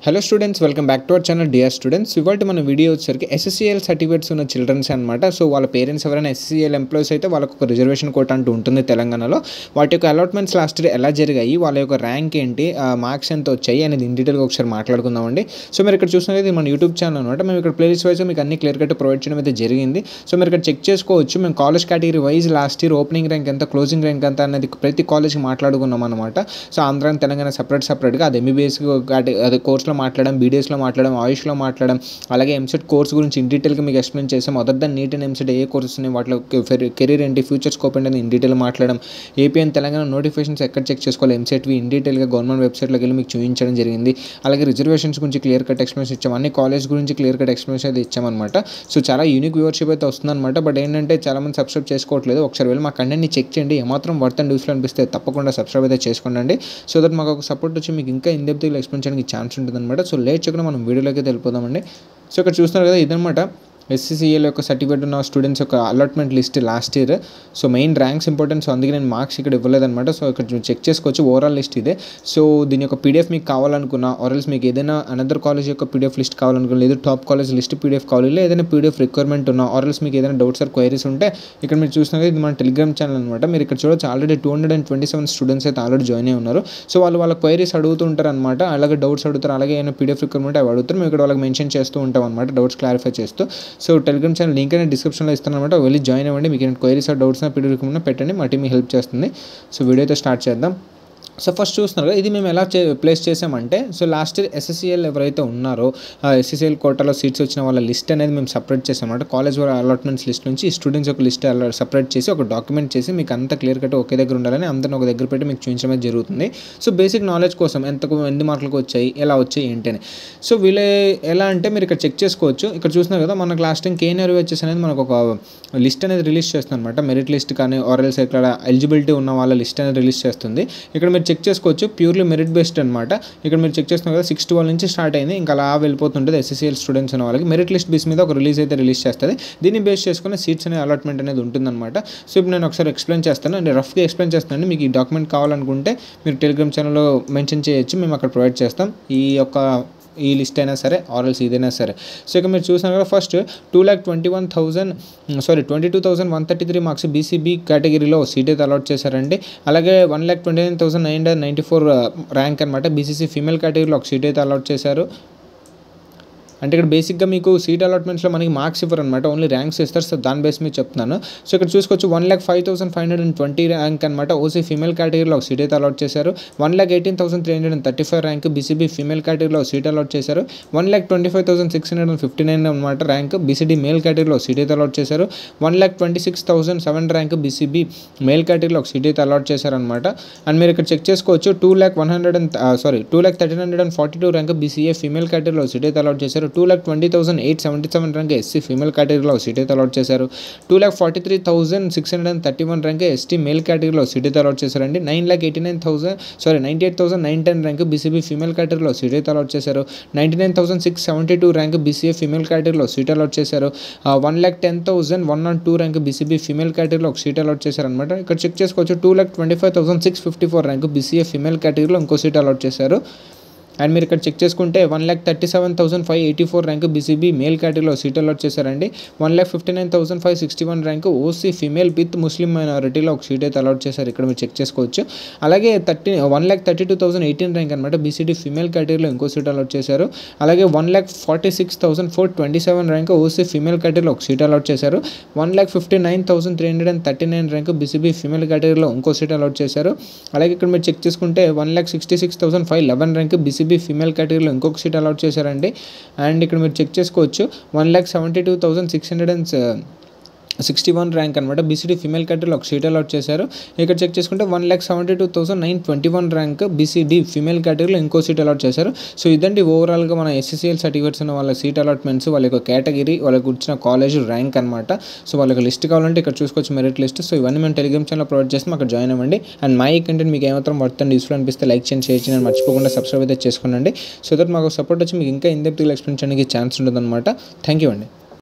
Hello students, welcome back to our channel dear students. ఇవాళ మన video వచ్చేసరికి SSCL certificates ఉన్న చిల్డ్రన్స్ అనమాట. సో వాళ్ళ పేరెంట్స్ ఎవరైనా ఎస్ఎస్సిఎల్ ఎంప్లాయీస్ అయితే వాళ్ళకు ఒక రిజర్వేషన్ కోట అంటూ ఉంటుంది తెలంగాణలో. వాటి యొక్క అలాట్మెంట్స్ లాస్ట్ ఇయర్ ఎలా జరిగాయి, వాళ్ళ యొక్క ర్యాంక్ ఏంటి, మార్క్స్ ఎంత వచ్చాయి అనేది ఇన్ డీటెయిల్గా ఒకసారి మాట్లాడుకుందామండి. సో మీరు ఇక్కడ చూసినది మన యూట్యూబ్ ఛానల్ అనమాట. మేము ఇక్కడ ప్లేలిస్ట్ వైజ్ మీకు అన్ని క్లియర్ కట్ ప్రొవైడ్ చేయడం అయితే జరిగింది. సో మీరు ఇక్కడ చెక్ చేసుకోవచ్చు. మేము college category wise last year opening rank ఎంత, క్లోజింగ్ ర్యాంక్ ఎంత అనేది ప్రతి కాలేజ్కి మాట్లాడుకున్నాం అనమాట. సో ఆంధ్ర తెలంగాణ సపరేట్గా అది ఎంబీబీఎస్ అది కోర్సులో మాట్లాడడం, బీడీఎస్లో మాట్లాడడం, ఆయుష్లో మాట్లాడడం, అలాగే ఎంసెట్ కోర్స్ గురించి ఇన్ డీటెయిల్గా మీకు ఎక్స్ప్లెయిన్ చేసాం. Other than NEET and EAMCET ఏ కోర్సెస్ ఉన్నాయి, వాటిలో కెరీర్ ఏంటి, ఫ్యూచర్ స్కోప్ ఏంటి ఇన్ డీటెయిల్ మాట్లాడడం. ఏపీ అండ్ తెలంగాణ నోటిఫికేషన్స్ ఎక్కడ చెక్ చేసుకోవాలి, ఎంసెట్వి ఇన్ డీటెయిల్గా గవర్నమెంట్ వెబ్సైట్లోకి వెళ్ళి మీకు చూపించడం జరిగింది. అలాగే రిజర్వేషన్స్ గురించి క్లియర్ కట్ ఎక్స్ప్లెనేషన్ ఇచ్చాం, అన్ని కాలేజ్ గురించి క్లియర్ కట్ ఎక్స్ప్లెనేషన్ అయితే ఇచ్చామన్నమాట. సో చాలా యూనిక్ వ్యూవర్షిప్ అయితే వస్తుందన్నమాట. బట్ ఏంటంటే చాలామంది సబ్స్క్రైబ్ చేసుకోవట్లేదు. ఒకసారి వెళ్ళి మా కంటెంట్ని చెక్ చేయండి. ఏమాత్రం వర్త్ అండ్ యూస్ఫుల్ అనిపిస్తే తప్పకుండా సబ్స్క్రైబ్ అయితే చేసుకోండి. సో దట్ మాకు ఒక సపోర్ట్ వచ్చి మీకు ఇంకా ఇన్ డెప్త్గా ఎక్స్ప్లెయిన్ చేయడానికి ఛాన్స్ ఉంటుంది అనమాట. సో లేట్ చేయకుండా మనం వీడియోలోకి వెళ్ళిపోదామండి. సో ఇక్కడ చూస్తున్నారు కదా, ఇదనమాట ఎస్సీసీఏలో యొక్క సర్టిఫికేట్ ఉన్న స్టూడెంట్స్ యొక్క allotment list last year. So main ranks important, so అందుకే నేను మార్క్స్ ఇక్కడ ఇవ్వలేదన్నమాట. సో ఇక్కడ చెక్ చేసుకోవచ్చు. ఓవరాల్ లిస్ట్ ఇదే. సో దీని యొక్క పీడిఎఫ్ మీకు కావాలనుకున్నా, ఆర్ఎల్స్ మీకు ఏదైనా అనదర్ కాలేజ్ యొక్క పీడిఎఫ్ లిస్ట్ కావాలనుకున్నా, లేదు టాప్ కాలేజ్ లిస్ట్ పీడిఎఫ్ కావాలి, లేదా ఏదైనా పీడిఎఫ్ రిక్వైర్మెంట్ ఉన్నా, ఆర్ఎల్స్ మీకు ఏదైనా డౌట్స్ ఆర్ క్వైరీస్ ఉంటే ఇక్కడ మీరు చూసినా ఇది మన టెలిగ్రామ్ ఛానల్ అనమాట. మీరు ఇక్కడ చూడొచ్చు ఆల్రెడీ 227 స్టూడెంట్స్ అయితే ఆల్రెడీ జాయిన్ అయి ఉన్నారు. సో వాళ్ళ క్వైరీస్ అడుగుతుంటారు అనమాట. అలాగే డౌట్స్ అడుగుతారు, అలాగే ఏమైనా పీడిఎఫ్ రిక్వైర్మెంట్ అవి అడుగుతారు. మేము ఇక్కడ వాళ్ళకి మెన్షన్ చేస్తూ ఉంటాం అనమాట, డౌట్స్ క్లారిఫై చేస్తూ. సో టెలిగ్రామ్ ఛానల్ లింక్ అనేది డిస్క్రిప్షన్లో ఇస్తాను అనమాట. వెళ్ళి జాయిన్ అవ్వండి. మీకు ఏమైనా queries or doubts PDF requirement పెట్టండి, మా టీమ్ హెల్ప్ చేస్తుంది. సో వీడియో అయితే స్టార్ట్ చేద్దాం. సో ఫస్ట్ చూస్తున్నారు కదా, ఇది మేము ఎలా ప్లేస్ చేసామంటే, సో లాస్ట్ ఇయర్ ఎస్ఎస్సిఎల్ ఎవరైతే ఉన్నారో ఎస్ఎస్సిఎల్ కోటాలో సీట్స్ వచ్చిన వాళ్ళ లిస్ట్ అనేది మేము సపరేట్ చేసామన్నమాట. కాలేజ్ వాళ్ళ అలాట్మెంట్స్ లిస్ట్ నుంచి స్టూడెంట్స్ యొక్క లిస్ట్ సపరేట్ చేసి ఒక డాక్యుమెంట్ చేసి మీకు అంత క్లియర్ కట్ ఒకే దగ్గర ఉండాలని అందరిని ఒక దగ్గర పెట్టి మీకు చూపించడం జరుగుతుంది. సో బేసిక్ నాలెడ్జ్ కోసం ఎన్ని మార్కులకు వచ్చాయి, ఎలా వచ్చాయి ఏంటి అని. సో వీళ్ళే ఎలా అంటే మీరు ఇక్కడ చెక్ చేసుకోవచ్చు. ఇక్కడ చూస్తున్నారు కదా, మనకు లాస్ట్ టైం KNRHS అనేది మనకు ఒక లిస్ట్ అనేది రిలీజ్ చేస్తుంది అనమాట. మెరిట్ లిస్ట్ కానీ ఆర్ఎల్స్ ఇక్కడ ఎలిజిబిలిటీ ఉన్న వాళ్ళ లిస్ట్ అనేది రిలీజ్ చేస్తుంది. ఇక్కడ మీరు చెక్ చేసుకోవచ్చు, ప్యూర్లీ మెరిట్ బేస్డ్ అనమాట. ఇక్కడ మీరు చెక్ చేస్తున్నారు కదా, 6-12 నుంచి స్టార్ట్ అయింది, ఇంకా అలా వెళ్ళిపోతుంటుంది. ఎస్ఎస్సిఎల్ స్టూడెంట్స్ ఉన్న వాళ్ళకి మెరిట్ లిస్ట్ బేస్ మీద ఒక రిలీజ్ చేస్తుంది. దీన్ని బేస్ చేసుకుని సీట్స్ అనే అలాట్మెంట్ అనేది ఉంటుందన్నమాట. సో ఇప్పుడు నేను ఒకసారి ఎక్స్ప్లెయిన్ చేస్తాను, నేను రఫ్గా ఎక్స్ప్లెయిన్ చేస్తాను. మీకు ఈ డాక్యుమెంట్ కావాలనుకుంటే మీరు టెలిగ్రామ్ ఛానల్లో మెన్షన్ చేయొచ్చు, మేము అక్కడ ప్రొవైడ్ చేస్తాం. ఈ లిస్ట్ అయినా సరే ఆర్ఎల్స్ ఇదైనా సరే. సో ఇక మీరు చూసినా కదా, ఫస్ట్ 22,133 మార్క్స్ బీసీబీ కేటగిరీలో సీట్ అయితే అలాట్ చేశారండి. అలాగే 1,29,994 ర్యాంక్ అనమాట బీసీసీ ఫీమేల్ కేటగిరీలో ఒక సీట్ అయితే అలాట్ చేశారు. అంటే ఇక్కడ బేసిక్గా మీకు సీట్ అలాట్మెంట్స్లో మనకి మార్క్స్ ఇవ్వరు అనమాట, ఓన్లీ ర్యాంక్స్ ఇస్తారు. సో దాని బేస్ మీద చెప్తున్నాను. సో ఇక్కడ చూసుకోవచ్చు 1,05,520 ర్యాంక్ అనమాట ఓసీ ఫీమేల్ కేటగిరీలో ఒక సీట్ అయితే అలాట్ చేశారు. 1,18,335 ర్యాంక్ బీసీబీ ఫీమేల్ కేటగిరీలో సీట్ అలాట్ చేశారు. 1,25,659 అనమాట ర్యాంక్ బీసీడీ మేల్ కేటగిరీలో సీట్ అయితే అలాట్ చేశారు. 1,26,007 ర్యాంక్ బీసీబీ మేల్ కేటగిరీలో ఒక సీట్ అయితే అలాట్ చేశారనమాట. అండ్ మీరు ఇక్కడ చెక్ చేసుకోవచ్చు 2,13,42 ర్యాంక్ బీసీఏ ఫీమేల్ కేటగిరీలో సీట్ అయితే అలాట్ చేశారు. 2,20,877 ర్యాంక్ ఎస్సీ ఫీమేల్ కేటగిరీలో సీట్ అయితే అలాట్ చేశారు. 2,43,631 ర్యాంక్ ఎస్టీ మేల్ కేటగిరీలో సీట్ అయితే అలాట్ చేశారండి. 98,910 ర్యాంక్ బీసీబీ ఫీమేల్ కేటగిరీలో సీట్ అయితే అలాట్ చేశారు. 99,672 ర్యాంక్ బీసీఏ ఫీమేల్ కేటగిరీలో సీట్ అలాట్ చేశారు. 1,10,102 ర్యాంక్ బీసీబీ ఫీమేల్ కేటగిరీలో ఒక సీట్ అలాట్ చేశారనమాట. ఇక్కడ చెక్ చేసుకోవచ్చు 2,25,654 ర్యాంక్ బీసీఏ ఫీమేల్ కేటగిరీలో ఇంకో సీట్ అలాట్ చేశారు. అండ్ మీరు ఇక్కడ చెక్ చేసుకుంటే 1,37,584 ర్యాంక్ బీసీబీ మేల్ కేటగిరీలో సీట్ అలాట్ చేశారండి. 1,59,561 ర్యాంక్ ఓసీ ఫీమేల్ విత్ ముస్లిం మైనారిటీలో ఒక సీట్ అయితే అలాట్ చేశారు. ఇక్కడ మీరు చెక్ చేసుకోవచ్చు. అలాగే 1,32,018 ర్యాంక్ అనమాట బీసీడీ ఫీమేల్ కేటగిరీలో ఇంకో సీట్ అలాట్ చేశారు. అలాగే 1,46,427 ర్యాంక్ ఓసీ ఫీమేల్ కేటగిరీలో ఒక సీట్ అలాట్ చేశారు. 1,59,339 ర్యాంక్ బీసీబీ ఫీమేల్ కేటగిరీలో ఇంకో సీట్ అలాట్ చేశారు. అలాగే ఇక్కడ మీరు చెక్ చేసుకుంటే 1,66,511 ర్యాంక్ బీసీబీ ఫీమేల్ కేటగిరీలో ఇంకొక సీట్ అలాట్ చేశారండి. అండ్ ఇక్కడ మీరు చెక్ చేసుకోవచ్చు 1,72,661 ర్యాంక్ అనమాట బీసీడీ ఫీమేల్ కేటగిరీలో ఒక సీట్ అలాట్ చేశారు. ఇక్కడ చెక్ చేసుకుంటే 1,72,921 ర్యాంక్ బీసీడీ ఫీమేల్ కేటగిరీలో ఇంకో సీట్ అలాట్ చేశారు. సో ఇదండి ఓవరాల్గా మన ఎస్ఎస్సిఎల్ సర్టిఫికేట్స్ ఉన్న వాళ్ళ సీట్ అలాట్మెంట్స్, వాళ్ళ యొక్క కేటగిరీ, వాళ్ళకి వచ్చిన కాలేజ్ ర్యాంక్ అనమాట. సో వాళ్ళకి లిస్ట్ కావాలంటే ఇక్కడ చూసుకోవచ్చు మెరిట్ లిస్ట్. సో ఇవన్నీ మేము టెలిగ్రామ్ ఛానల్ ప్రొవైడ్ చేస్తాం, అక్కడ జాయిన్ అవ్వండి. అండ్ మా ఈ కంటెంట్ మీకు ఏమాత్రం వర్త్ అండ్ యూస్ఫుల్ అనిపిస్తే లైక్ చేయండి, షేర్ చేయండి, మర్చిపోకుండా సబ్స్క్రైబ్ అయితే చేసుకోండి. సో దట్ మాకు సపోర్ట్ వచ్చి మీకు ఇంకా ఇన్ డెప్త్గా ఎక్స్ప్లెయిన్ చేయడానికి ఛాన్స్ ఉంటుంది అనమాట. థ్యాంక్ యూ అండి.